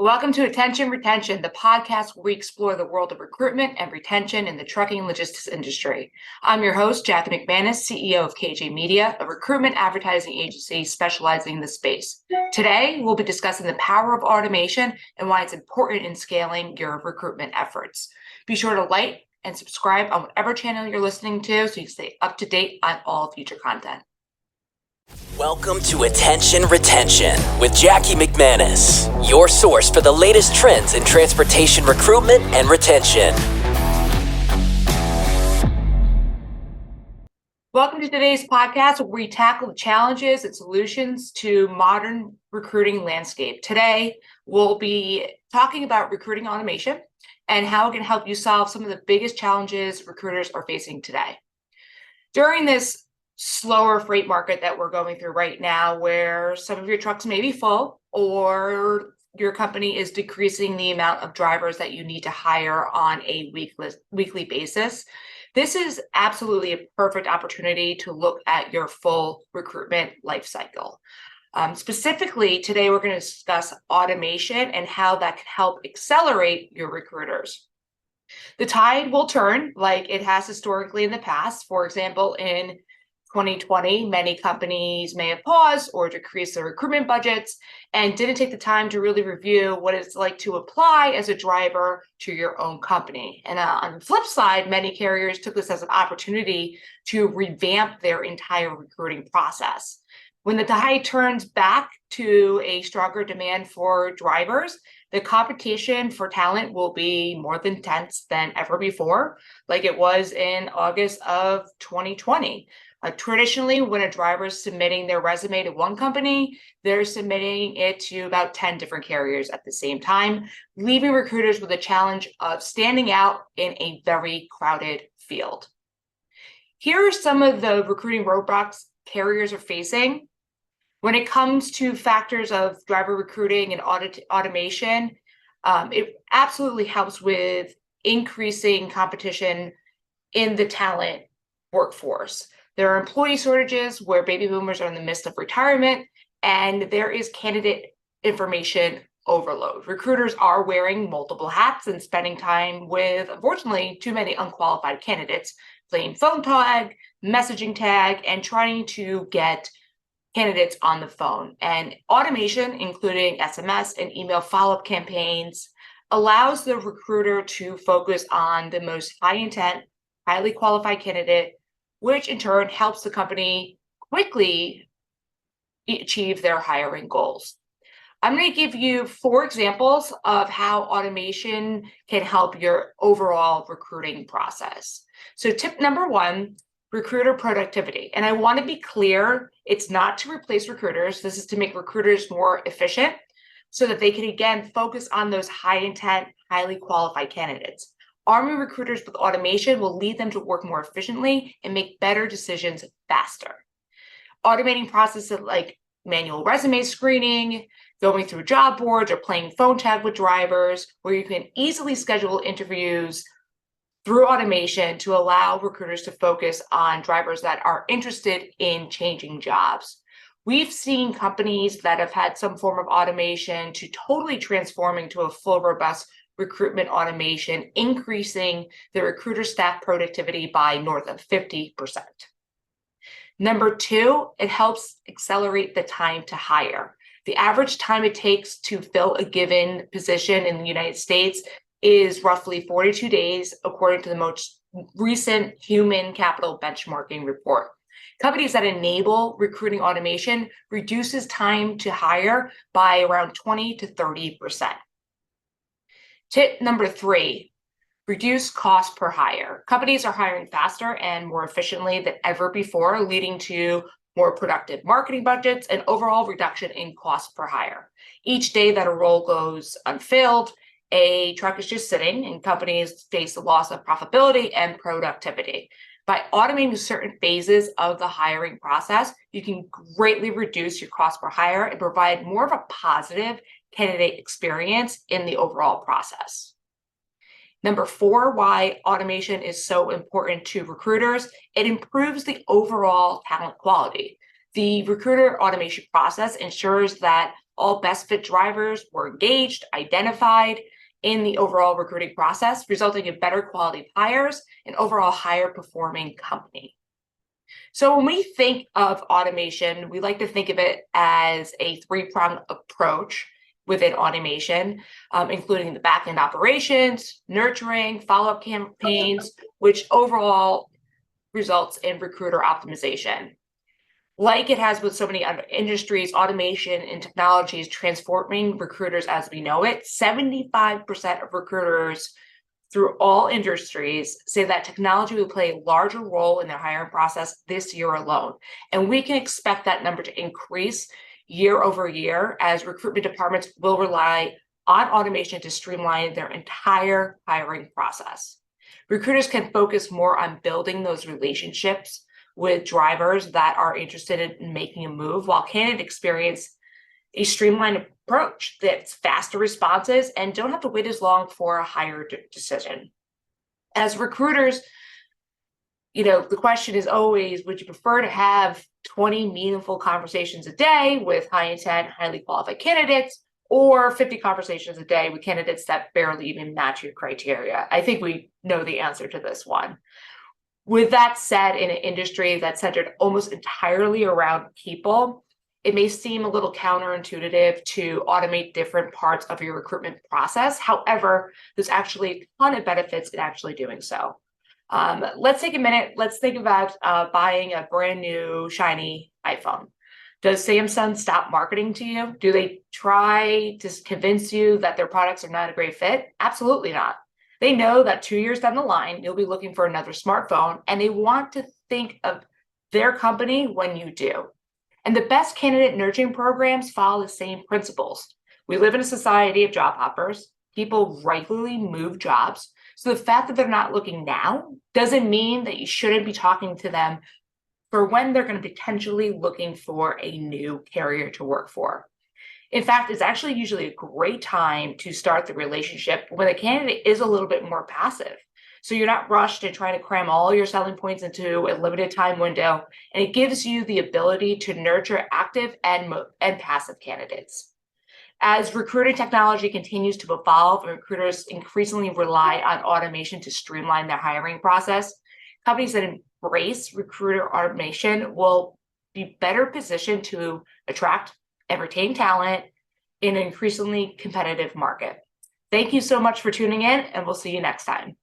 Welcome to Attention Retention, the podcast where we explore the world of recruitment and retention in the trucking and logistics industry. I'm your host, Jackie McManus, CEO of KJ Media, a recruitment advertising agency specializing in the space. Today, we'll be discussing the power of automation and why it's important in scaling your recruitment efforts. Be sure to like and subscribe on whatever channel you're listening to so you can stay up to date on all future content. Welcome to Attention Retention with Jackie McManus, your source for the latest trends in transportation recruitment and retention. Welcome to today's podcast where we tackle the challenges and solutions to modern recruiting landscape. Today, we'll be talking about recruiting automation and how it can help you solve some of the biggest challenges recruiters are facing today. During this slower freight market that we're going through right now, where some of your trucks may be full or your company is decreasing the amount of drivers that you need to hire on a weekly basis, this is absolutely a perfect opportunity to look at your full recruitment life cycle. Specifically, today we're going to discuss automation and how that can help accelerate your recruiters. The tide will turn like it has historically in the past. For example, in 2020, many companies may have paused or decreased their recruitment budgets and didn't take the time to really review what it's like to apply as a driver to your own company. And on the flip side, many carriers took this as an opportunity to revamp their entire recruiting process. When the tide turns back to a stronger demand for drivers, the competition for talent will be more intense than ever before, like it was in August of 2020. Traditionally, when a driver is submitting their resume to one company, they're submitting it to about 10 different carriers at the same time, leaving recruiters with a challenge of standing out in a very crowded field. Here are some of the recruiting roadblocks carriers are facing. When it comes to factors of driver recruiting and automation, it absolutely helps with increasing competition in the talent workforce. There are employee shortages where baby boomers are in the midst of retirement, and there is candidate information overload. Recruiters are wearing multiple hats and spending time with, unfortunately, too many unqualified candidates, playing phone tag, messaging tag, and trying to get candidates on the phone. And automation, including SMS and email follow-up campaigns, allows the recruiter to focus on the most high-intent, highly qualified candidate, which in turn helps the company quickly achieve their hiring goals. I'm going to give you 4 examples of how automation can help your overall recruiting process. So tip number 1, recruiter productivity. And I want to be clear, it's not to replace recruiters. This is to make recruiters more efficient so that they can, again, focus on those high intent, highly qualified candidates. Arming recruiters with automation will lead them to work more efficiently and make better decisions faster. Automating processes like manual resume screening, going through job boards, or playing phone tag with drivers, where you can easily schedule interviews through automation to allow recruiters to focus on drivers that are interested in changing jobs. We've seen companies that have had some form of automation to totally transforming to a full, robust recruitment automation, increasing the recruiter staff productivity by north of 50%. Number 2, it helps accelerate the time to hire. The average time it takes to fill a given position in the United States is roughly 42 days, according to the most recent human capital benchmarking report. Companies that enable recruiting automation reduces time to hire by around 20 to 30%. Tip number 3, reduce cost per hire. Companies are hiring faster and more efficiently than ever before, leading to more productive marketing budgets and overall reduction in cost per hire. Each day that a role goes unfilled, a truck is just sitting, and companies face the loss of profitability and productivity. By automating certain phases of the hiring process, you can greatly reduce your cost per hire and provide more of a positive candidate experience in the overall process. Number 4, why automation is so important to recruiters. It improves the overall talent quality. The recruiter automation process ensures that all best fit drivers were engaged, identified in the overall recruiting process, resulting in better quality hires and overall higher performing company. So when we think of automation, we like to think of it as a three-pronged approach within automation, including the back-end operations, nurturing, follow-up campaigns, which overall results in recruiter optimization. Like it has with so many other industries, automation and technology is transforming recruiters as we know it. 75% of recruiters through all industries say that technology will play a larger role in their hiring process this year alone. And we can expect that number to increase year over year as recruitment departments will rely on automation to streamline their entire hiring process. Recruiters can focus more on building those relationships with drivers that are interested in making a move, while candidates experience a streamlined approach that's faster responses and don't have to wait as long for a hire decision. As recruiters, the question is always, would you prefer to have 20 meaningful conversations a day with high intent, highly qualified candidates, or 50 conversations a day with candidates that barely even match your criteria? I think we know the answer to this one. With that said, in an industry that's centered almost entirely around people, it may seem a little counterintuitive to automate different parts of your recruitment process. However, there's actually a ton of benefits in actually doing so. Let's take a minute. Let's think about buying a brand new shiny iPhone. Does Samsung stop marketing to you? Do they try to convince you that their products are not a great fit? Absolutely not. They know that 2 years down the line, you'll be looking for another smartphone, and they want to think of their company when you do. And the best candidate nurturing programs follow the same principles. We live in a society of job hoppers. People regularly move jobs. So the fact that they're not looking now doesn't mean that you shouldn't be talking to them for when they're going to potentially looking for a new carrier to work for. In fact, it's actually usually a great time to start the relationship when the candidate is a little bit more passive. So you're not rushed and trying to cram all your selling points into a limited time window, and it gives you the ability to nurture active and passive candidates. As recruiting technology continues to evolve and recruiters increasingly rely on automation to streamline their hiring process, companies that embrace recruiter automation will be better positioned to attract and retain talent in an increasingly competitive market. Thank you so much for tuning in, and we'll see you next time.